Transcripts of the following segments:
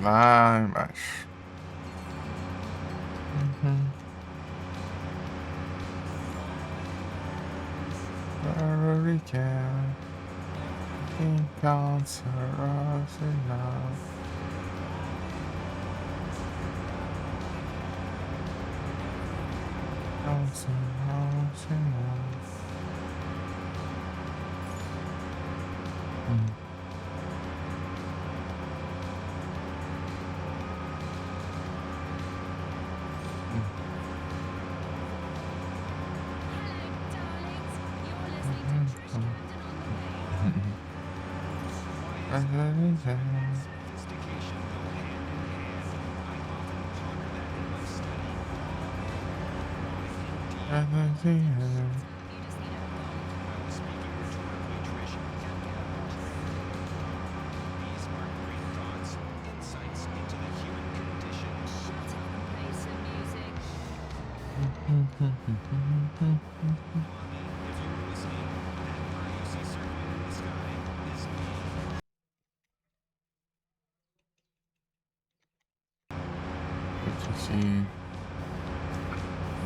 Lá embaixo. Uhum. Wherever we can, think counts for us enough. Counts for us enough.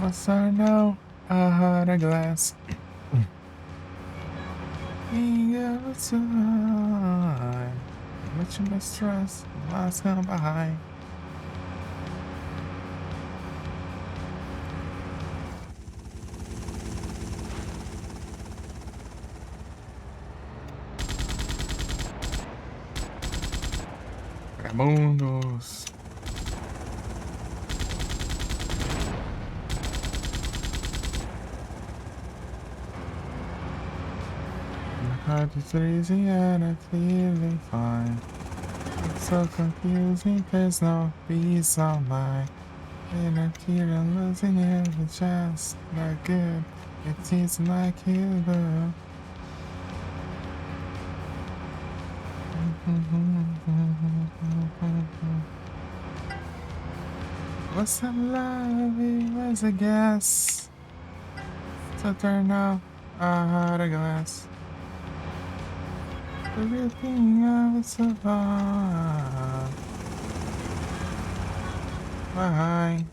What's I know? I had a glass. Outside, much of my stress, last come behind. Ramundos. My heart is racing and I'm feeling fine. It's so confusing, there's no peace of mind. And I feel I'm losing it, it's just not good. It seems like you do. What's up, love? Where's the gas? So turn off, I had a glass. Everything I would survive. Bye.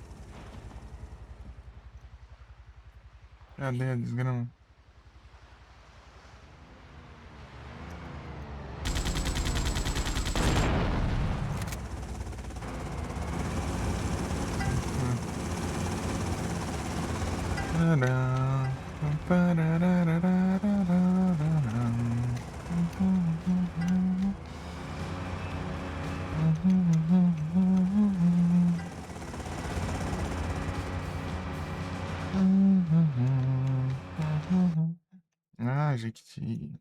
God damn, just gonna. Ah, Jequiti.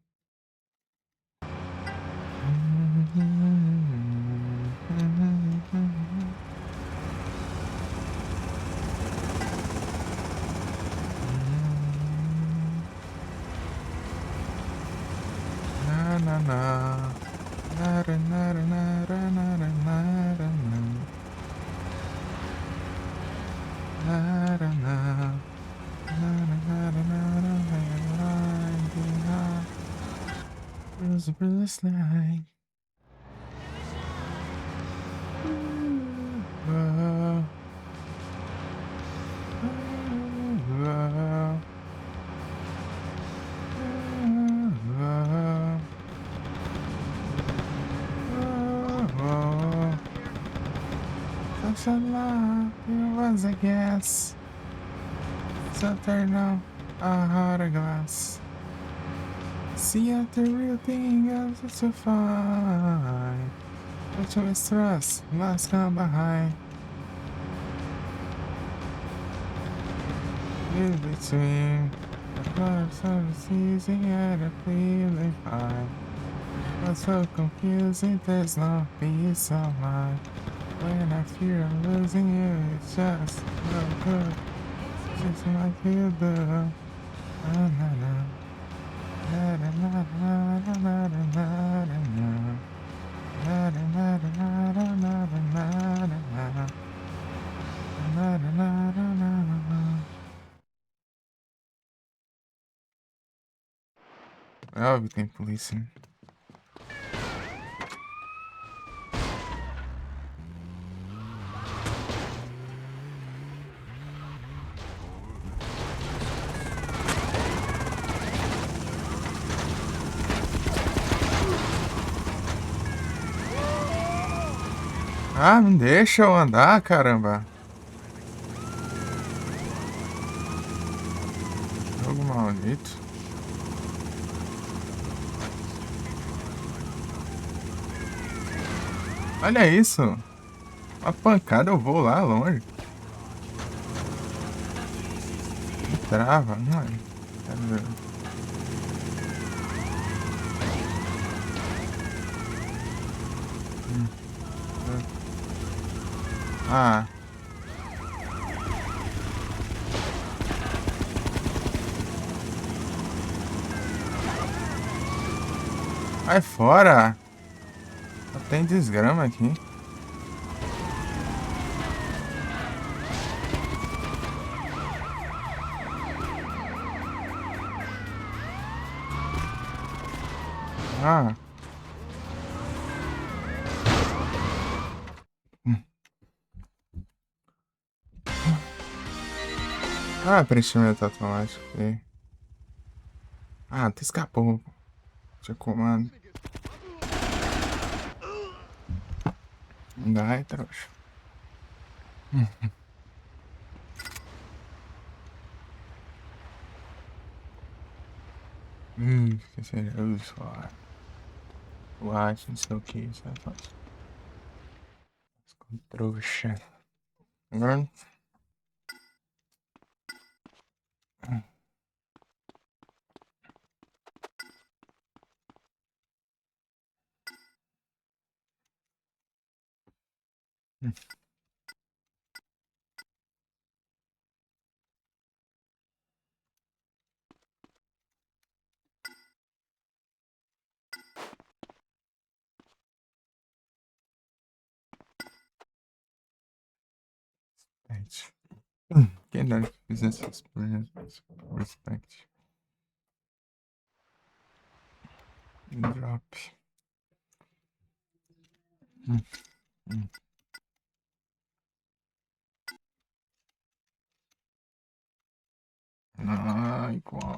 Na na na. Na na na na na na na na na. Na na na. It was a blessed night. Such a love, it was a guess. So turn now, I had a glass. See at the real thing of it's so fine. But you stress, last come behind. In between, the lives of easy and a feeling fine. But so confusing, there's no peace of mind. When I fear I'm losing you, it's just no good. Just like you do. Na na na. Na na na na na na na na na. Na na na na na na na na na. Na na na na na na. É óbvio que tem polícia, né? Ah, não deixa eu andar, caramba. Jogo maldito. Olha isso. Uma pancada eu vou lá longe. Trava. Ai, quero ver. Ah. Vai fora. Só tem desgrama aqui. Ah. Ah, preenchimento automático. Ok. Ah, tu escapou. Tinha comando. Dai, trouxa. Que seja só. Watch, não sei o que, isso é fácil. Trouxa. Agora. Respect. Quem dera que fizesse isso por respect. Drop. Ai, 4.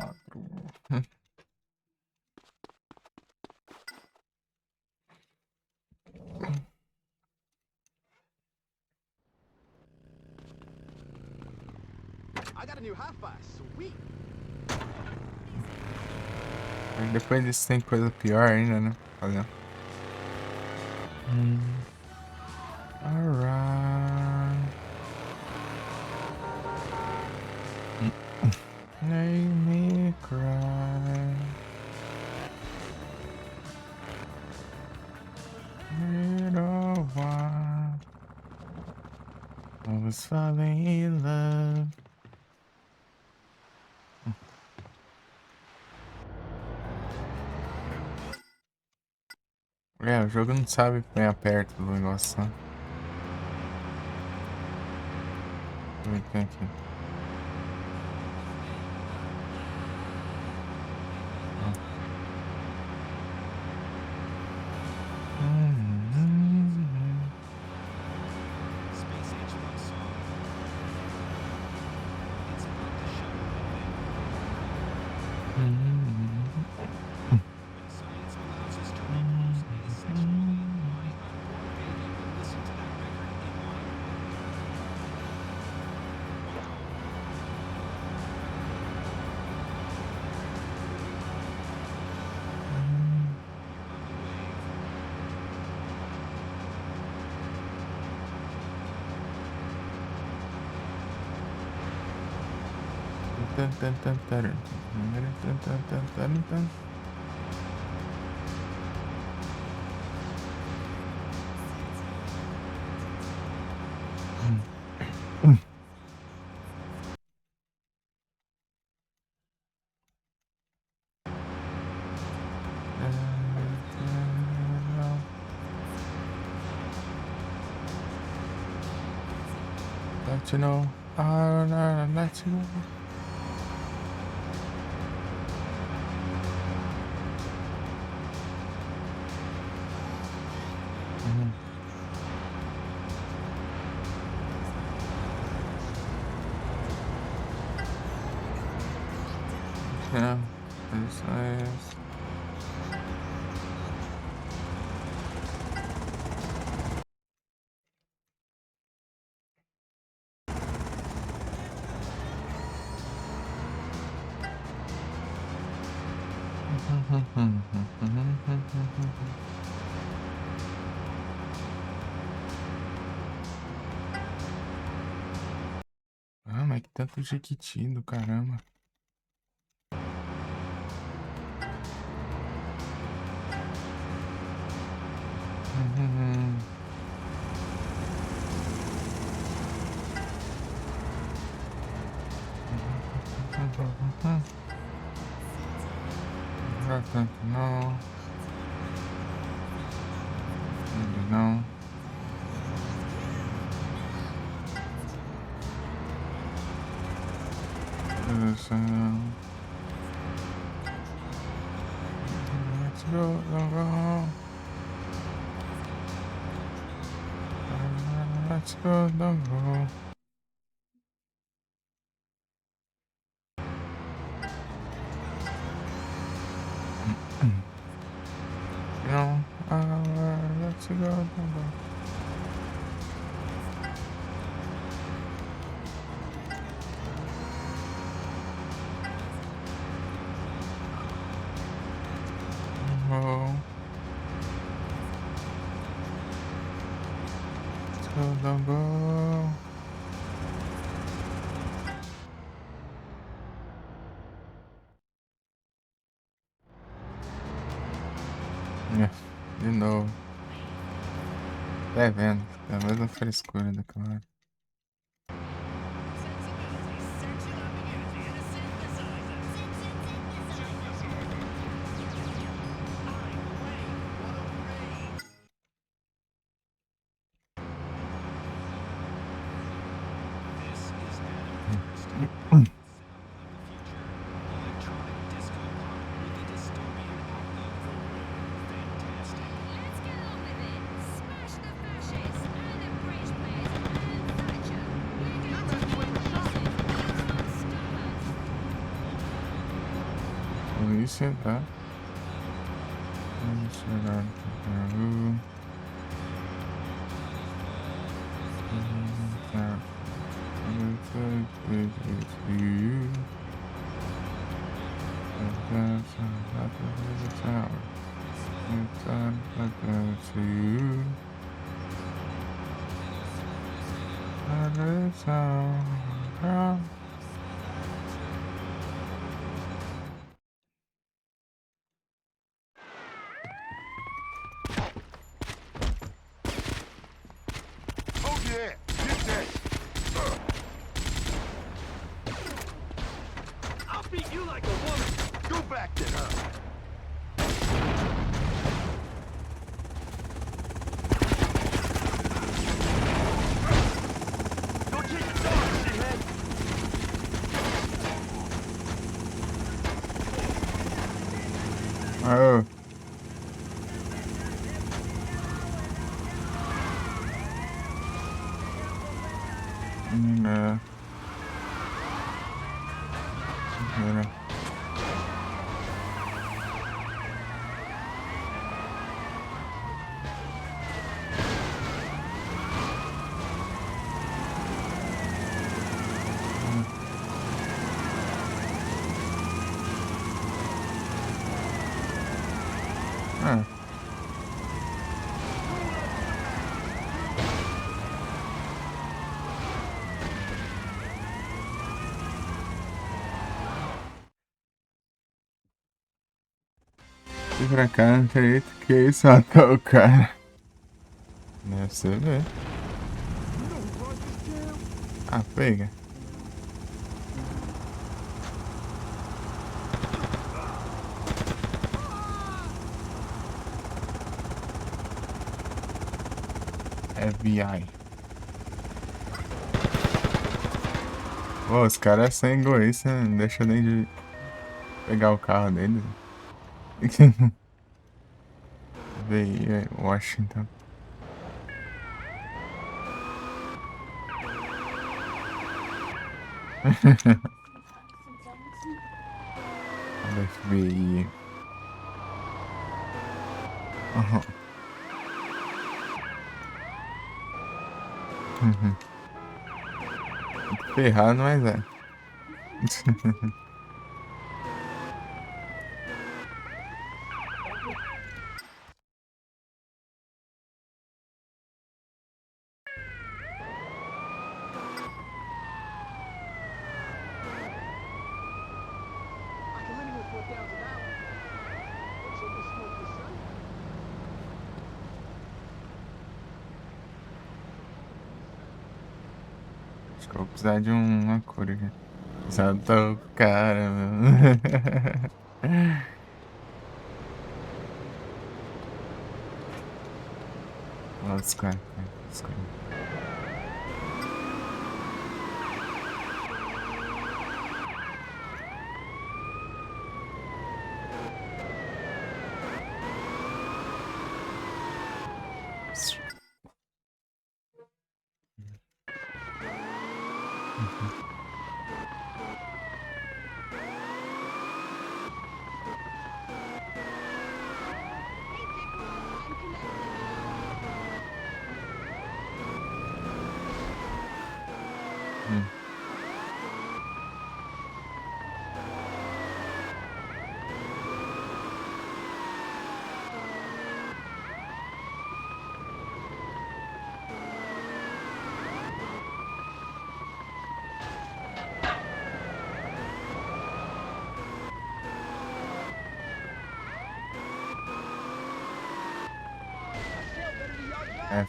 I got a new half-bass, sweet. Depois disso tem coisa pior ainda, né? Fazer. Alright. Make me cry. Little one. I was falling in love. É, o jogo não sabe bem perto do negócio, né? Deixa eu ver o que tem aqui. Space Age love song. It's about to show when science allows us to reproduce asexually, my unborn baby will listen to that record in my Let you know. I'll let you know. Yeah, isso é. Ah, mas que tanto jequiti do caramba. Não, tanto não. Ele não. Isso. Let's go, go. Let's go, go. No, let's go, go. Oh. Let's go, go. É, de novo. Tá vendo? É a mesma frescura daquela hora. This is Adam Curst, sound of the future. Electronic disco pop with a dystopian outlook for road. Fantastic. Let's get on with it. Smash the fascists and embrace players and Thatcher. We're going to win this. You can't stop us. Polícia, tá? Vamos chegar no tá. Oh yeah, get that. I'll beat you like a woman. Go back to her. Go get your dog, shithead. Oh. Yeah. Yeah. Ah. E pra cá, não acredito que isso matou o cara. Deve ser ver. Ah, pega. FBI. Pô, os caras são egoístas, né? Não deixa nem de pegar o carro deles. Veio Washington. Do FBI. Aham. Ferrado, mas é. I can lend you $4,000. What's in the smoke, your son? Acho que eu vou precisar de uma cura aqui. Já tô com cara, meu. Lascar, cara. Lascar. Hum. É,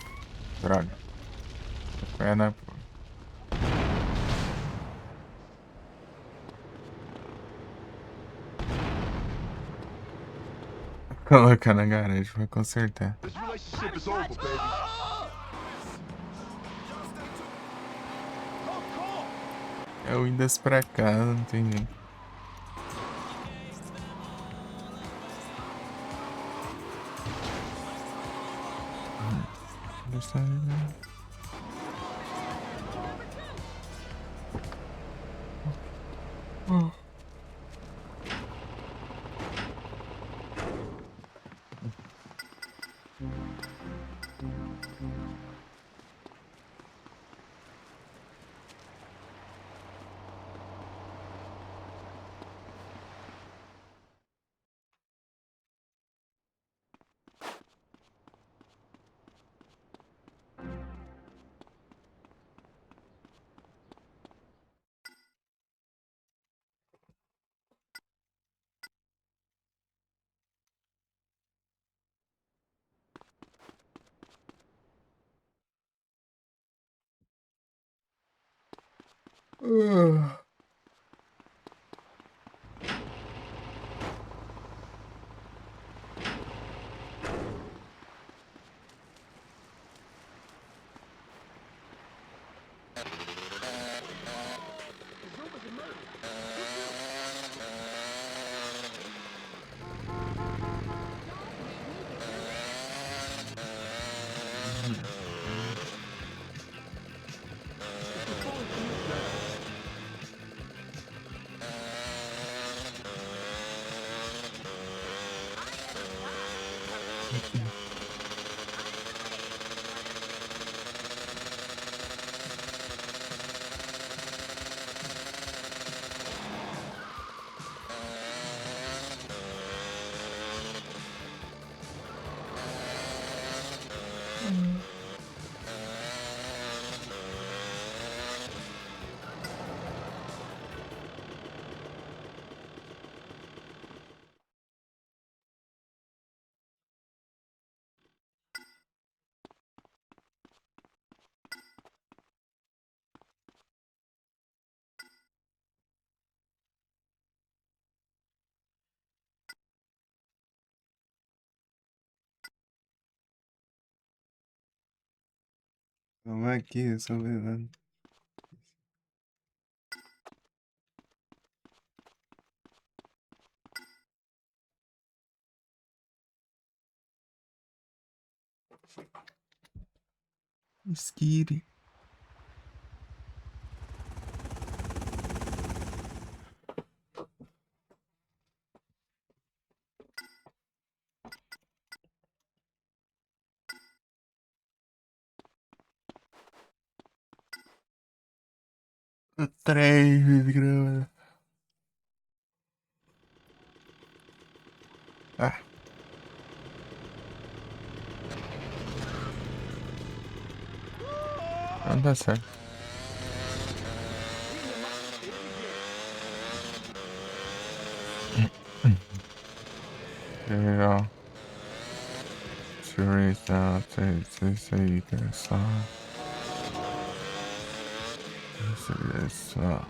droga. É na... Colocar na garagem pra consertar. This relationship is over, baby. Eu indo pra casa, não tem jeito. Deixa eu... Vamos aqui, só vendo. Skitty. 3 gramas. Ah. Não dá certo. Legal. Serita, isso aí, que é só. Isso aí é só.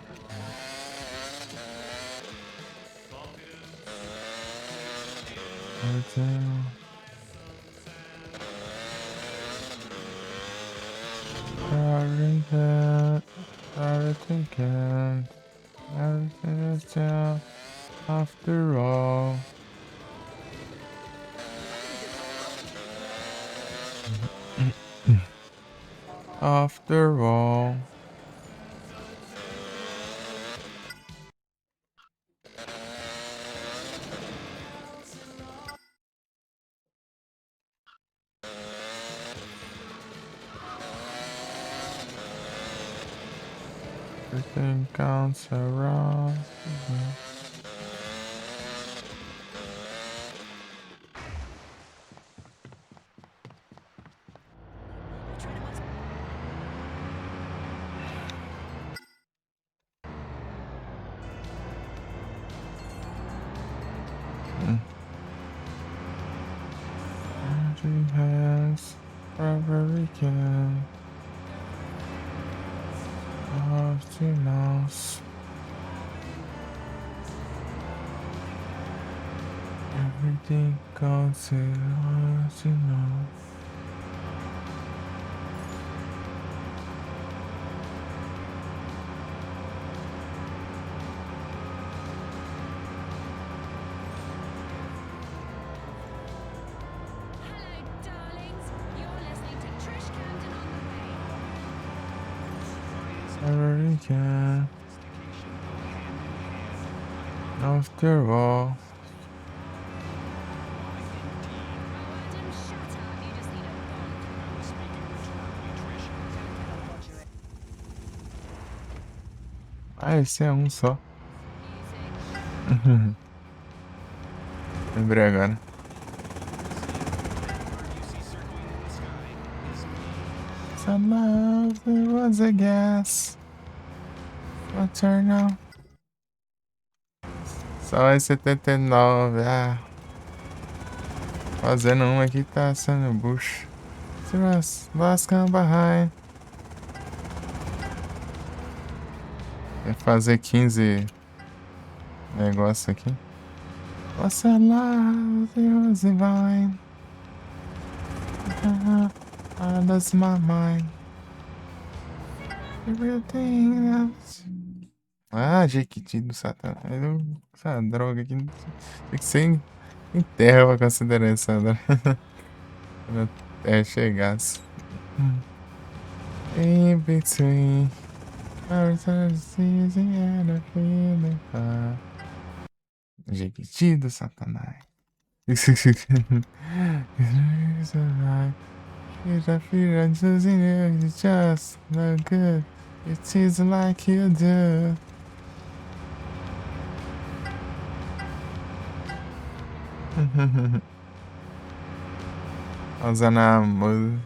Everything is down after all. After all. Everything counts around. Magic hands, wherever we can. Of the mouse. Everything counts around, you know. Hello, darlings. You're listening to Trish Camden on the way. Wherever we can. After all. Oh, Adam, shut up. You just need a bonk. Ah, esse é um só. Music. Lembrei agora. Some love, there was a gas. What's her now? Só é 79, ah. Fazendo uma aqui tá sendo bucho. Last come behind. Vai fazer 15 negócio aqui. What's a love, there was a vine. That's my mind. Everything else. Ah, Jequiti do Satanás. Essa droga aqui. Tem que ser em terra pra considerar essa droga. Quando até chegasse. In between. Our season and a feeling high. Jequiti do Satanás. It's I feel I'm choosing you, it's just not good. It is like you do. Usando a música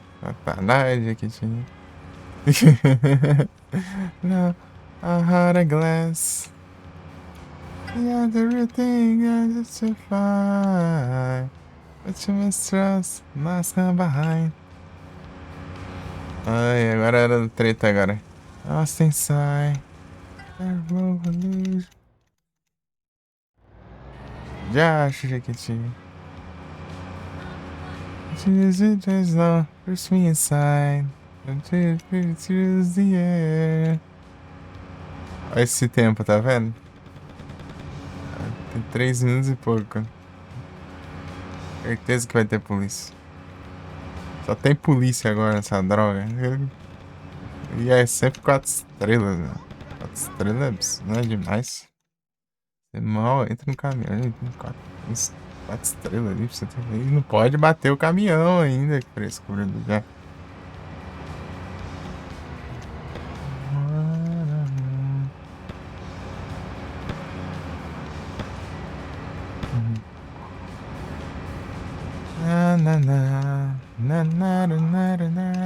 Satanás que tinha. No, I had a glass. Yeah, everything I just to find. But you mistrust, must come behind. Ai, agora era do treta agora. Lost inside. Já acho que tinha. There's no push me inside. Until it fills the air. Olha esse tempo, tá vendo? Tem 3 minutos e pouco. Certeza que vai ter polícia. Só tem polícia agora nessa droga. E é sempre 4 estrelas, né? 4 estrelas não é demais. Você mal entra no caminhão. 4 estrelas ali pra você ter. E não pode bater o caminhão ainda. Que frescura do já.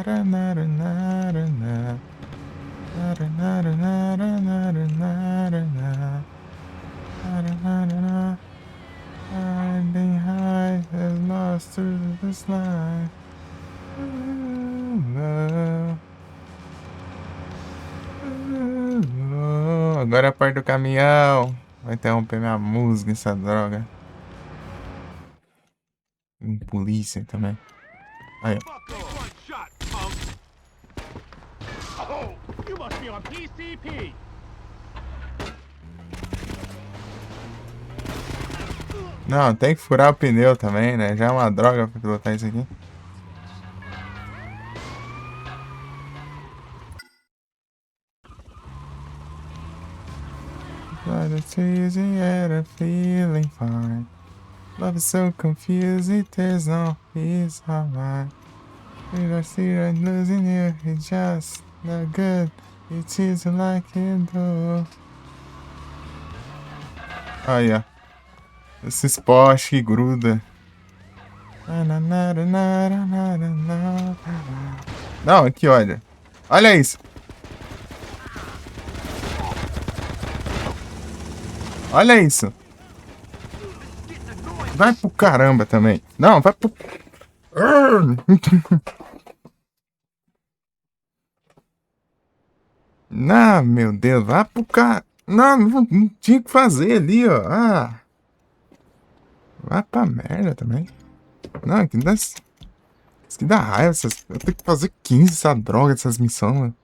Nara, nara, nara, nara. Nara, nara, nara, nara, nara, nara. Nara, nara, nara. Finding high has lost through this life. Love. Agora é a parte do caminhão. Vai interromper minha música, essa droga. Polícia também. Aí, ó. Fuck one shot, punk. Oh, you must be on PCP. Não, tem que furar o pneu também, né? Já é uma droga pra pilotar isso aqui. But it's easy and I'm feeling fine. Love is so confusing, there's no peace of mind. If I see I'm losing you, it's just not good. It isn't like it do. Aí, ó. Esses postes que gruda. Não, aqui, olha. Olha isso. Olha isso. Vai pro caramba também. Não, vai pro... Não, meu Deus, vai pro cara. Não tinha que fazer ali, ó. Ah. Vai pra merda também. Não, que dá... Isso que dá raiva. Eu tenho que fazer 15 essa droga dessas missões, mano.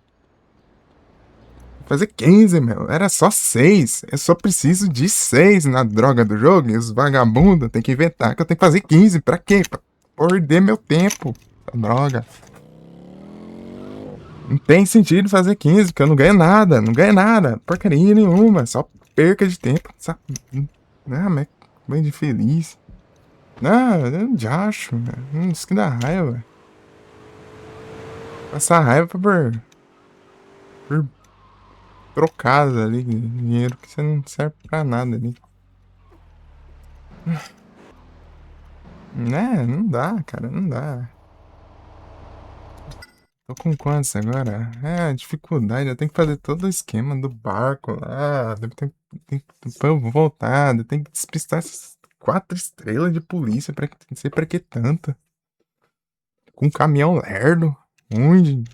Fazer 15, meu. Era só 6. Eu só preciso de 6 na droga do jogo. E os vagabundos tem que inventar que eu tenho que fazer 15. Pra quê? Pra perder meu tempo. Essa droga. Não tem sentido fazer 15, porque eu não ganho nada. Não ganho nada. Porcaria nenhuma. Só perca de tempo. Sabe? Ah, mas bem de feliz. Não, eu já acho. Isso que dá raiva. Passar raiva por trocadas ali, dinheiro que você não serve pra nada ali. Né? Não dá, cara, não dá. Tô com quantos agora? É, dificuldade, eu tenho que fazer todo o esquema do barco lá. Depois eu vou voltar, eu tenho que despistar essas 4 estrelas de polícia, não sei pra que tanto. Com um caminhão lerdo, ruim,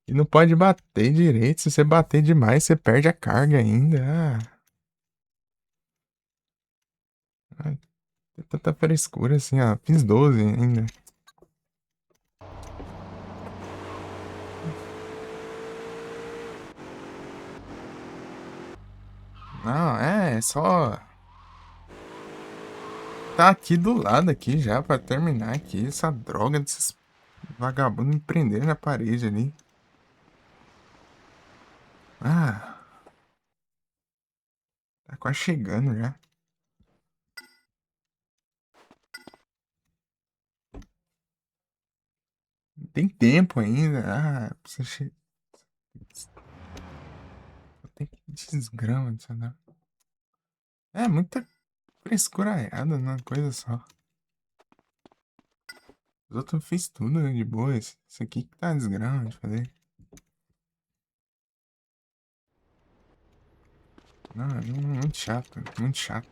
e não pode bater direito. Se você bater demais, você perde a carga ainda. Ai, tem tanta frescura assim, ó. Fiz 12 ainda. Não, é só... Tá aqui do lado aqui já pra terminar aqui. Essa droga desses vagabundos me prenderam na parede ali. Ah... Tá quase chegando já. Tem tempo ainda. Ah, precisa chegar. Tem que desgrama disso, né? É muita frescuraiada numa coisa só. Os outros eu fiz tudo de boa. Isso aqui que tá desgrama de fazer. Não, é muito chato, muito chato.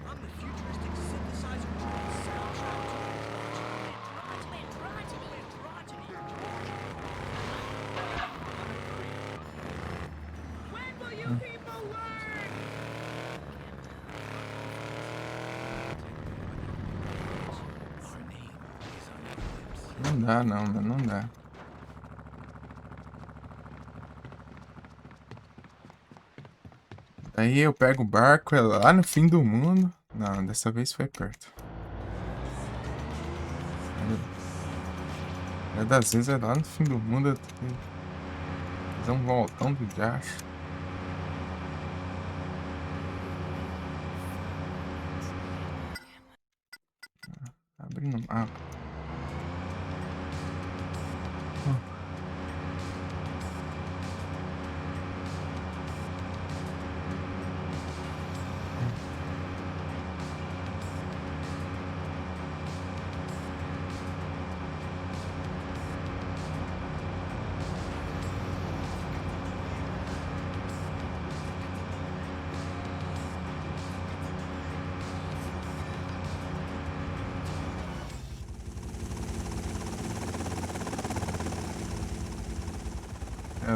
I'm the futuristic synthesizer When will you people learn? Não dá não, mano, não dá. Aí eu pego o barco, é lá no fim do mundo. Não, dessa vez foi perto. É das vezes é lá no fim do mundo. Eu tenho que fazer um voltão do diacho. Abrindo o mapa.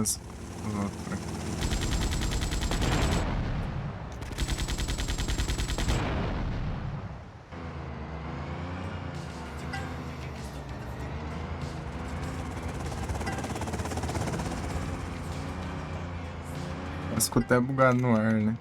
os outros. Mas ficou até bugado no ar, né?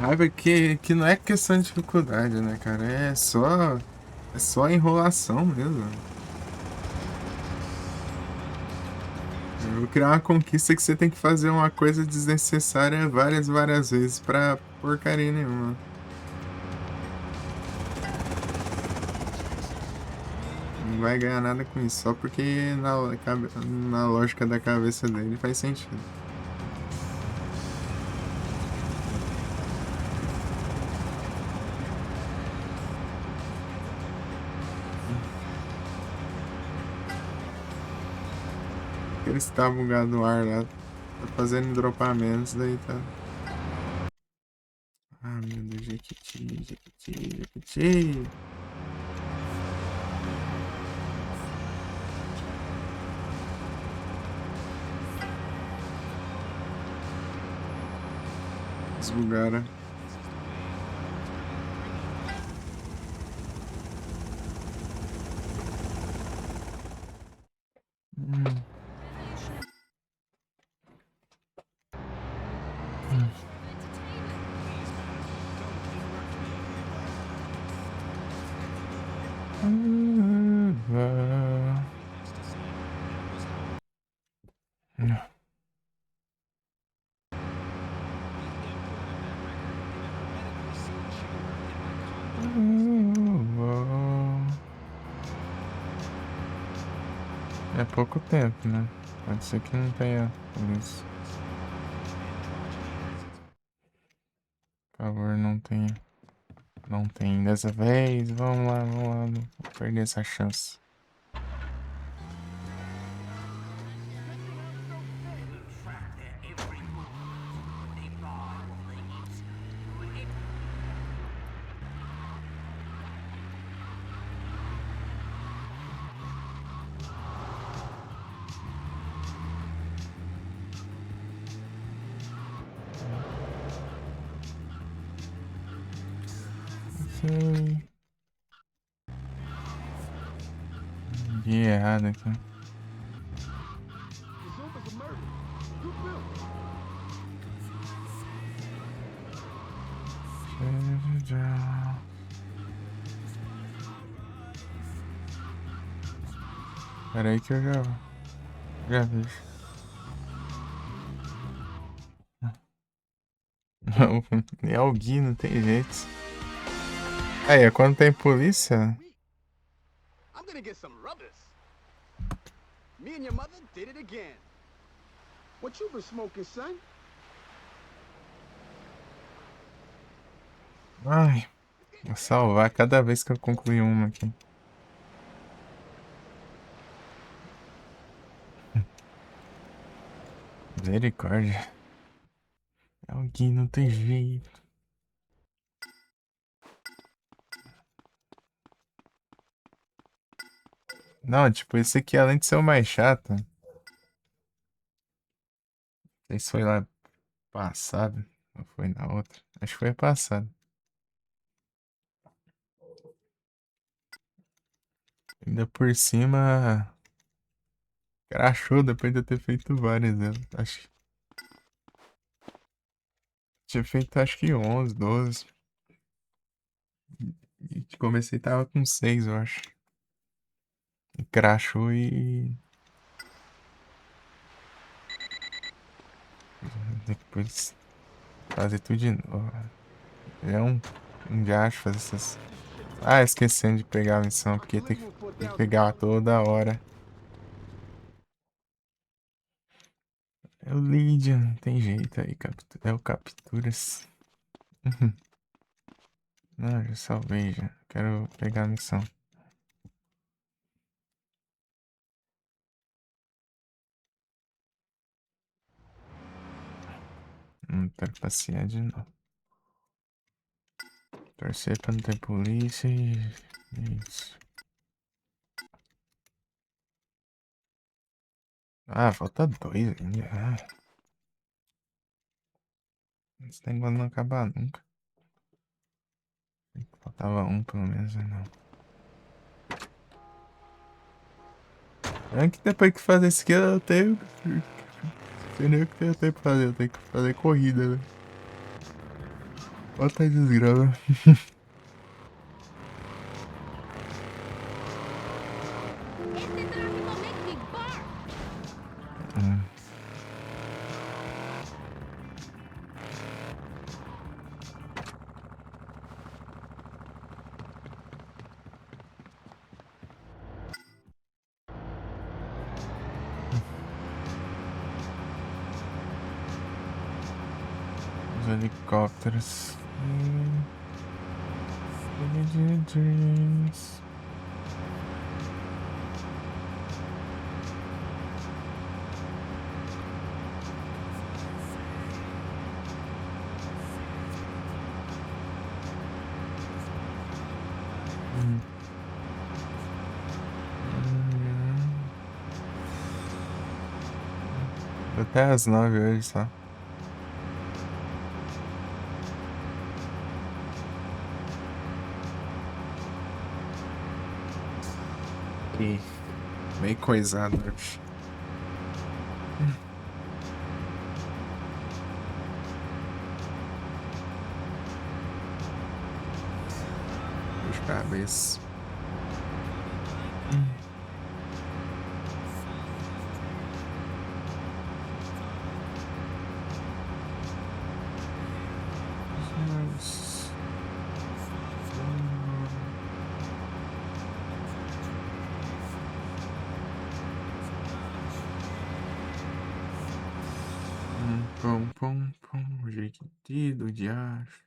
Raiva que não é questão de dificuldade, né, cara? É só enrolação mesmo. Eu vou criar uma conquista que você tem que fazer uma coisa desnecessária várias vezes pra porcaria nenhuma. Não vai ganhar nada com isso, só porque na lógica da cabeça dele faz sentido. Ele está bugado no ar lá, tá fazendo dropar menos, daí tá. Ah, meu Deus, Jequiti. Desbugaram. É pouco tempo, né? Pode ser que não tenha por isso. Por favor, não tenha. Não tem dessa vez. Vamos lá. Não vou perder essa chance. Ok. Guia errado aqui. The Zumas are murdered. Who built? Pera aí que eu já vejo. É alguém, não tem jeito. Aí, quando tem polícia. I'm gonna get some rubbers. Me and your mother did it again. What you been smoking, son? Ai, vou salvar cada vez que eu concluir uma aqui. Misericórdia. É alguém, não tem jeito. Não, tipo, esse aqui, além de ser o mais chato. Não sei se foi lá passado ou foi na outra. Acho que foi passado. Ainda por cima. Crashou depois de eu ter feito várias delas. Acho que tinha feito acho que 11, 12. E comecei tava com 6, eu acho. E crashou e depois fazer tudo de novo. É um gasto fazer essas. Ah, esquecendo de pegar a missão, porque tem que pegar toda hora. É o Lydia, não tem jeito aí, é o capturas. Não, já salvei já. Quero pegar a missão. Não quero passear de novo. Torcer pra não ter polícia e. Isso. Ah, falta 2 ainda. Ah, esse negócio não acabar nunca. Faltava um pelo menos, né? Não. É que depois que fazer isso aqui eu tenho. Não sei nem o que eu tenho pra fazer, eu tenho que fazer corrida, né? Bota aí desgrama. Este tráfico make me bark. Os helicópteros. Dreams. Até às 9 hoje só. E meio coisado hoje. Dor de cabeça. Mas... Pum, pum, pum, jequiti do diacho.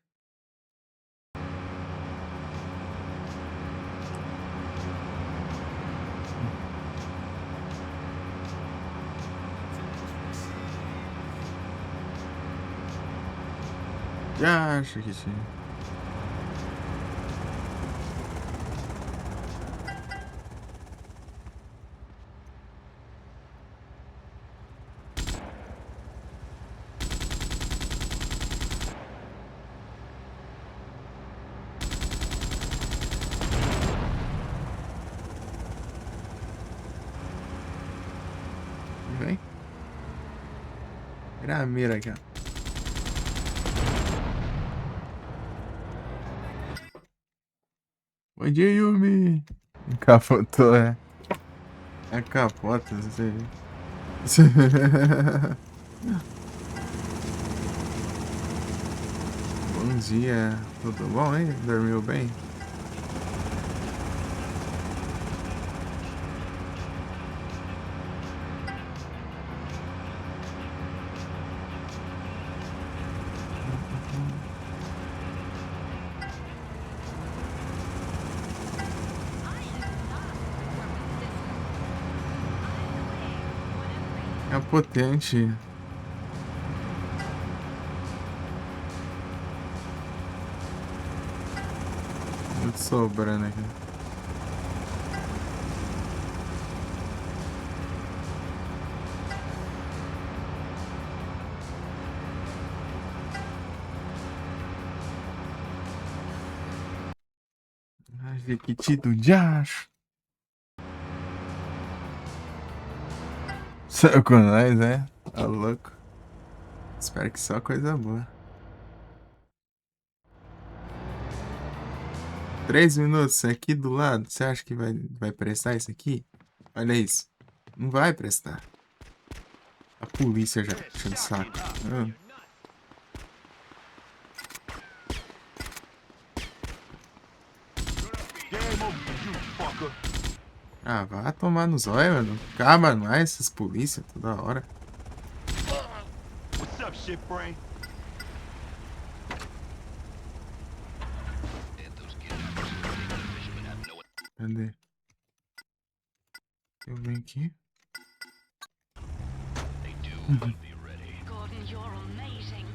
Diacho que sim. Vem. Vira a mira aqui, ó. Bom dia, Yumi. Capotou, é. É capota, você. Bom dia, tudo bom, hein? Dormiu bem? É potente. Muito sobrando aqui. Ai, Jequiti do diacho. Com nós, né? Tá louco. Espero que só coisa boa. 3 minutos aqui do lado. Você acha que vai prestar isso aqui? Olha isso. Não vai prestar. A polícia já enchendo o saco. Ah, Game over for you, fucker. vá tomar no zóio, mano. Acaba mais essas polícias toda hora. What's up, shit brain? Cadê? Eu venho aqui. Gordon, you're amazing.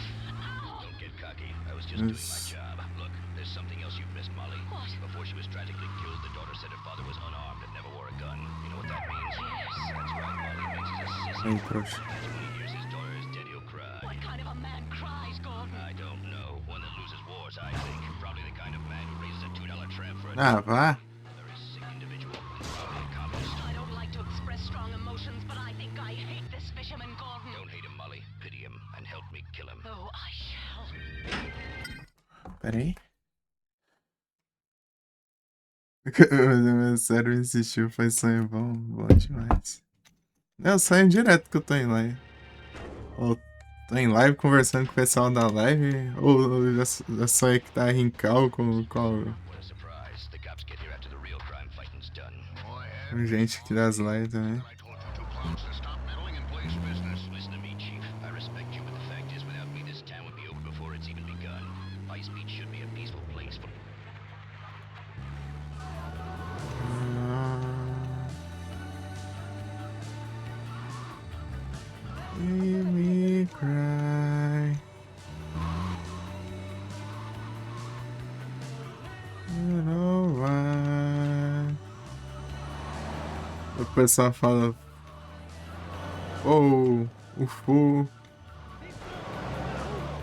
Don't get cocky. I was just doing my Yes. job. Look, there's something else you've missed, Molly. What? Before she was tragically killed, the daughter said her father was unarmed and never wore a gun. You know what that means? Yes. That's right, Molly. It means he's a sissy. Aí, trouxa. Imagine when he hears his daughter is dead, he'll cry. What kind of a man cries, Gordon? I don't know. One that loses wars, I think. Probably the kind of man who raises a $2 tramp for a Vá. very sick individual. And probably a communist. I don't like to express strong emotions, but I think I hate this fisherman, Gordon. Don't hate him, Molly. Pity him and help me kill him. Oh, I shall. Pera aí. Meu cérebro insistiu, foi sonho bom demais. Eu sonho direto que eu tô em live. Ou tô em live conversando com o pessoal da live, ou já sonhei que tá em cal com What a surprise. The cops get here after the real crime fighting's done. gente aqui das lives também. I told you two clowns to stop meddling in police business. Listen to me, Chief. I respect you, but the fact is, without me, this town would be over before it's even begun. Vice Beach should be a peaceful place for... Hear me cry. You know why. O pessoal fala. Oh, o Fu.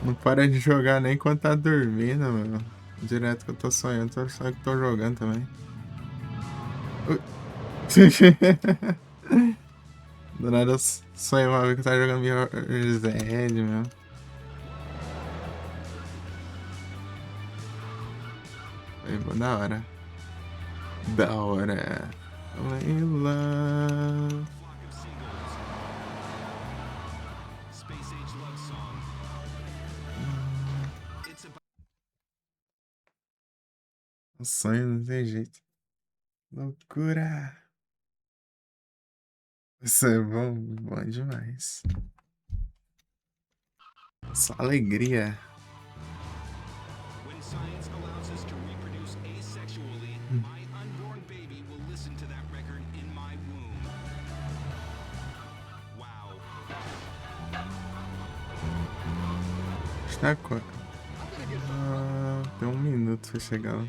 Não para de jogar nem quando tá dormindo, meu. Direto que eu tô sonhando, só que tô jogando também. Do nada eu sonhei uma vez que eu tava jogando Mirror's Edge, meu. Foi bom, da hora. Da hora. Leila. Flock of seagulls. Space age love song. It's about O sonho não tem jeito. Loucura. Isso é bom demais. Só alegria. when science allows us to reproduce asexually, my unborn baby will listen to that record in my womb. Wow. Está com... tem 1 minuto pra chegar lá.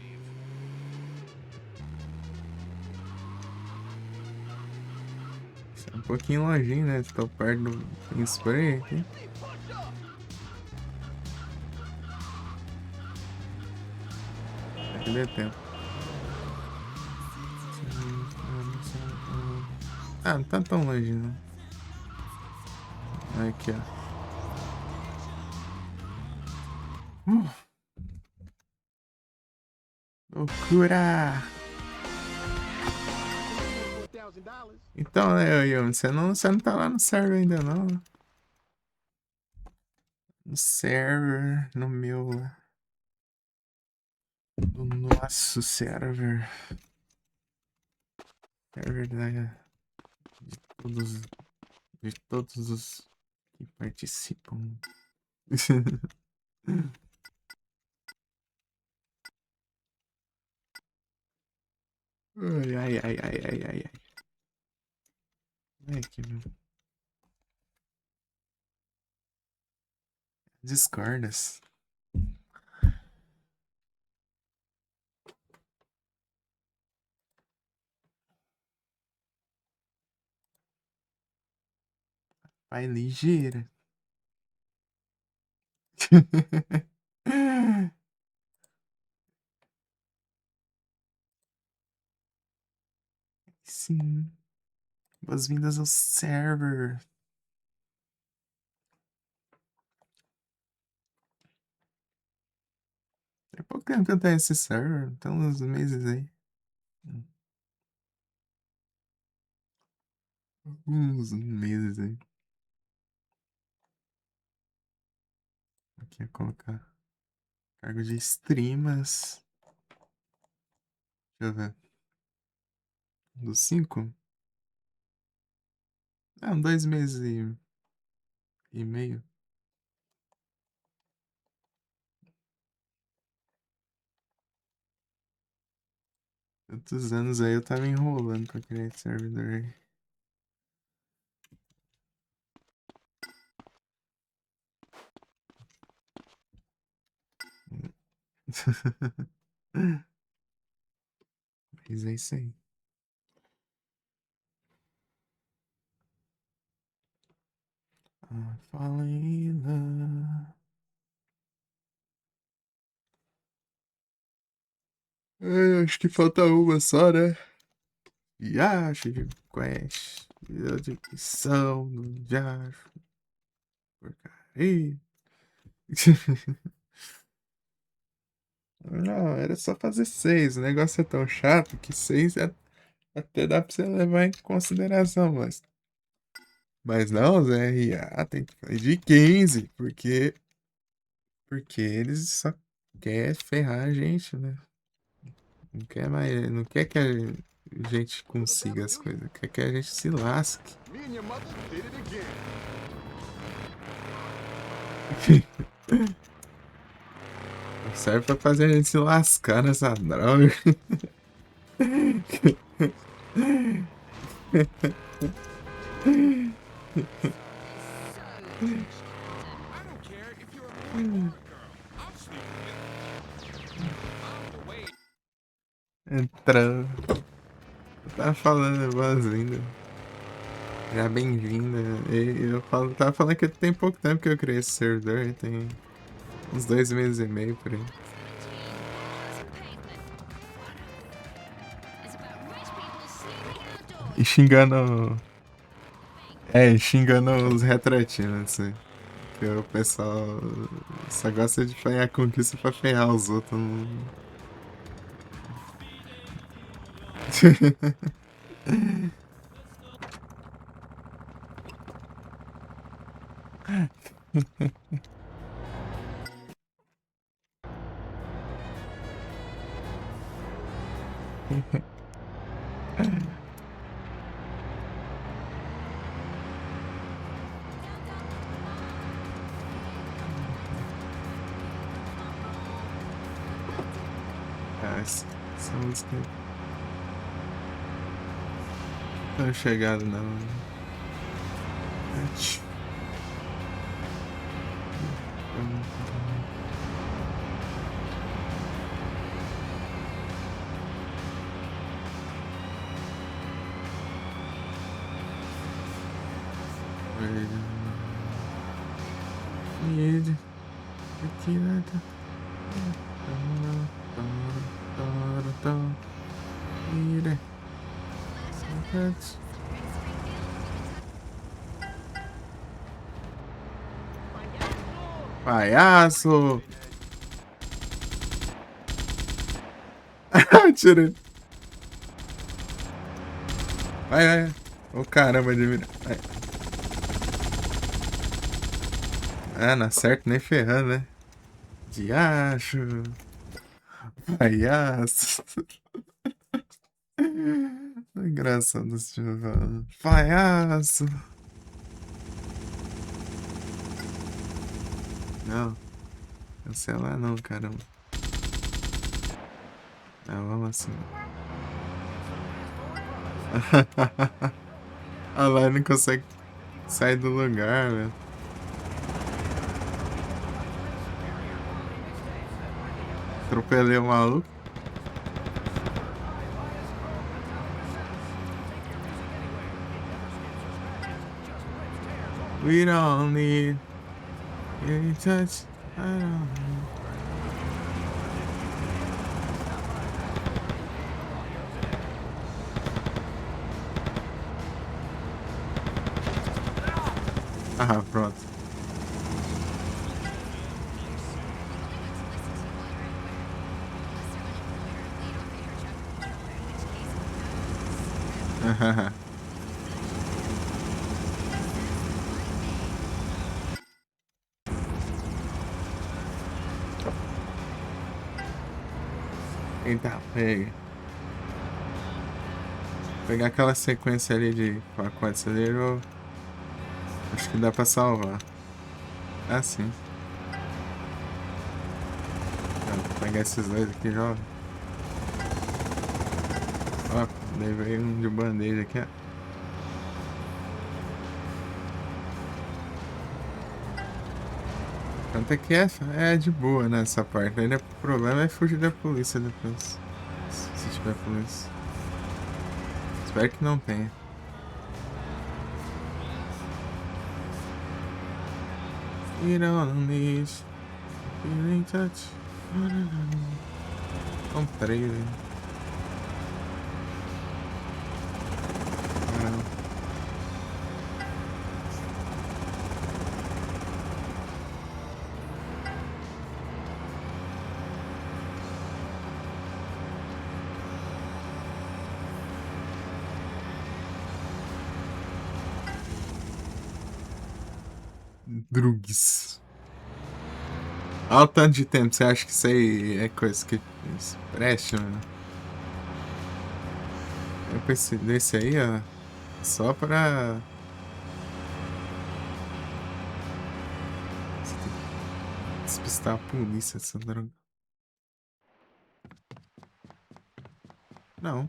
Isso é um pouquinho longinho, né? Tô perto do spray aqui. Aqui deu tempo. Não tá tão longe não. Aqui, ó. Loucura! $1,000. Então, né, Yumi, você não tá lá no server ainda não. No server, no meu... No nosso server. Server de todos os que participam. Ai. Vem aqui, meu. Discordas. Vai ligeira. Sim. Boas-vindas ao server. Tem pouco tempo que eu tenho esse server, tem uns meses aí. Uns meses aí. Aqui é colocar cargo de streamas. Deixa eu ver. Dos 5? Ah, 2 meses e meio. Tantos anos aí eu tava enrolando pra criar esse servidor aí. Mas é isso aí. Fala ainda. Acho que falta uma só, né? Yacho de Quest. De missão no Yacho. Porcaria. Não, era só fazer 6. O negócio é tão chato que 6 até dá pra você levar em consideração, mas não, Zé RA tem que fazer de 15, porque eles só querem ferrar a gente, né? Não quer mais, não quer que a gente consiga as coisas, quer que a gente se lasque. Me and your mother did it again. Serve pra fazer a gente se lascar nessa droga. I don't care if you're a boy or a girl. I'm sleeping with you. I'm away. Entrando. Eu tava falando, boas-vindas. Já bem-vinda. Tava falando que tem pouco tempo que eu criei esse servidor, tem uns 2 meses e meio por aí. E xingando. Xingando os retratinos, assim. Que o pessoal só gosta de fazer conquista pra ferrar os outros. Não... essa música não tá chegado não. Palhaço! Tirei. Vai. Ô caramba de mira. Não acerta nem ferrando, né? Diacho. Palhaço. Engraçado esse tipo falando. Palhaço. Não. Cancelar não, caramba. Vamos assim. Olha lá, ele não consegue sair do lugar, velho. Atropelei o maluco. We don't need any touch. I don't need. Ah, pronto. Eita, pega. Pegar aquela sequência ali de pacotes ali, acho que dá pra salvar. Ah, sim. Vou pegar esses dois aqui já. Ó, levei um de bandeja aqui, ó. Tanto é que é de boa nessa parte. Ainda o problema é fugir da polícia depois. Se tiver polícia. Espero que não tenha. You don't need feeling touch. Comprei, velho. Caramba. Drugs. Olha o tanto de tempo. Você acha que isso aí é coisa que preste, mano? Eu pensei nesse aí, ó. Só pra. Você tem que despistar a polícia, essa droga. Não.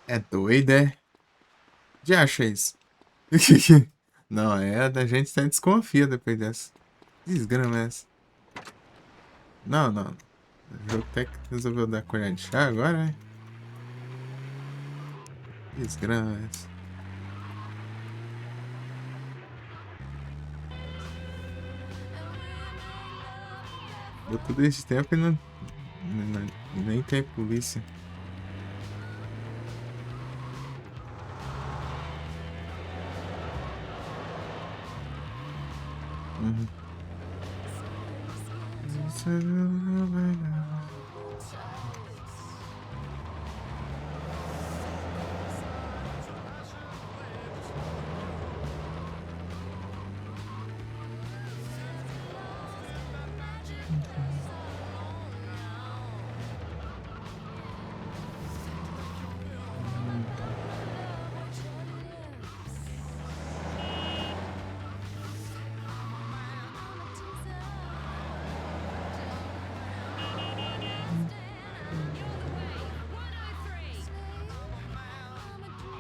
É doido, é? Já acha isso? Não, a gente tá desconfia depois dessa. Desgrama é essa. Não, não. O jogo até que resolveu dar colher de chá agora, né? Desgrama é essa. Deu todo esse tempo e nem tem polícia. Uhum.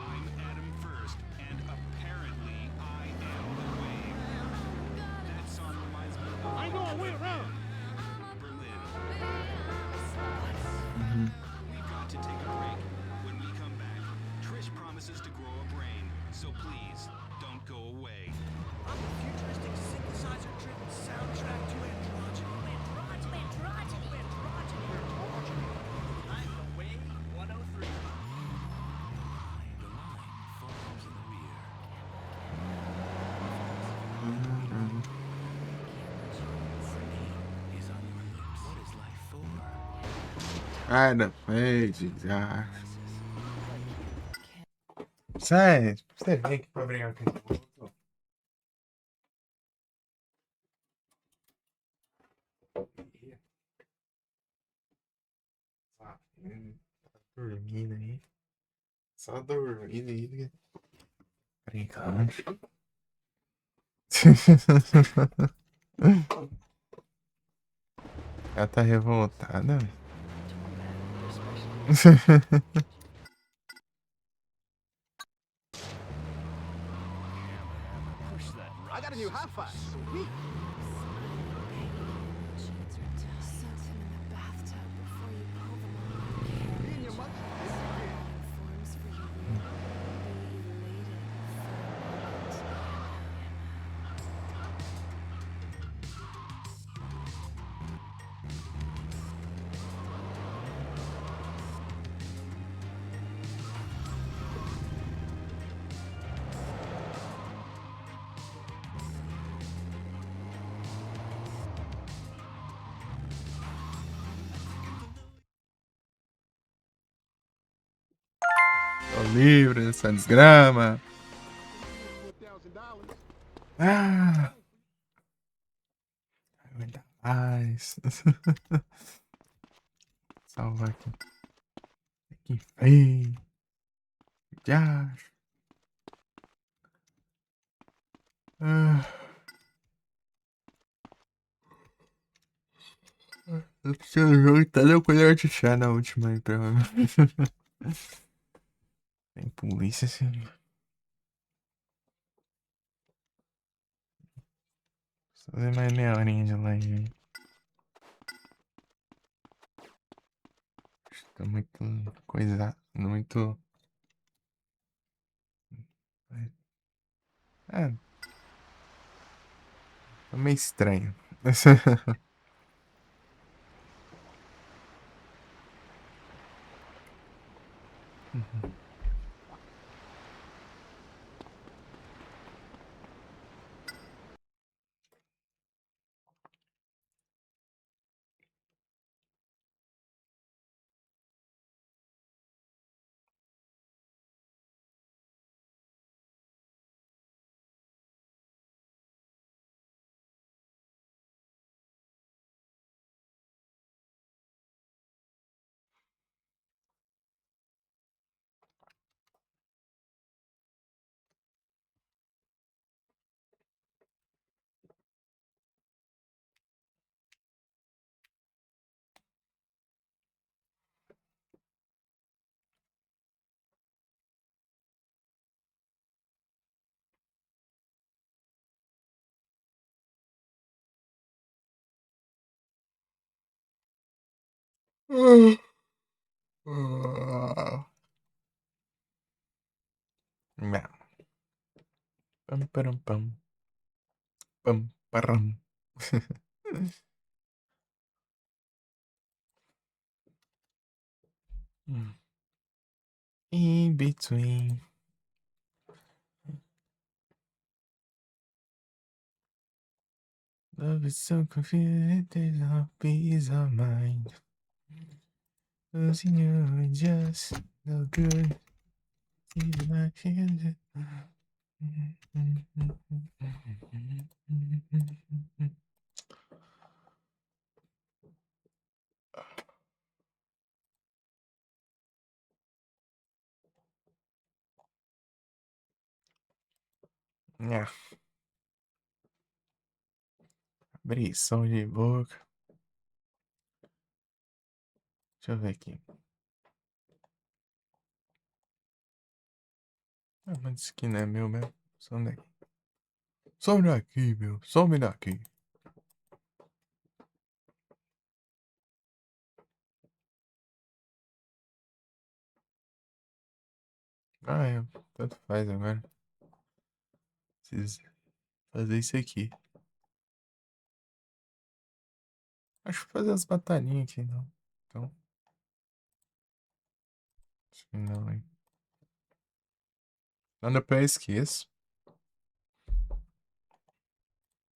I'm Adam First, and apparently I am the wave. That song reminds me of I know a way around Berlin. We've got to take a break. When we come back, Trish promises to grow a brain, so please don't go away. I'm a futuristic synthesizer-driven soundtrack to androgyny. I'm the Wave 103. The line forms in the rear. Is on your lips. What is life for? Cara, pede já. Sério, você vem aqui pra brigar com esse outro? Tá dormindo aí. Só dormindo aí. Brincando. Ela tá revoltada, velho. I got a new high five. Sweet. Me and your mother did it again. livre dessa desgrama. $1,000. Ah, aguenta mais. Salva aqui. Que feio. Já. Ah, eu preciso jogo tá deu colher de chá na última aí, pelo menos. Tem polícia, sim. Só fazer mais meia horinha de live aí. Tô muito coisa. Muito. É, tô meio estranho. Não. Pam, param, pam. Pam, param. In between. Love is so confusing, there's no peace of mind. Losing you is just no good. Even I feel it. Yeah. Abri som de boca. Deixa eu ver aqui. Ah, mas isso aqui não é meu mesmo. Some daqui. Some daqui, meu. Some daqui. Ah, é. Tanto faz agora. Preciso fazer isso aqui. Acho que fazer as batatinhas aqui, não. Então. Acho que não, hein. Anda pra esqueço.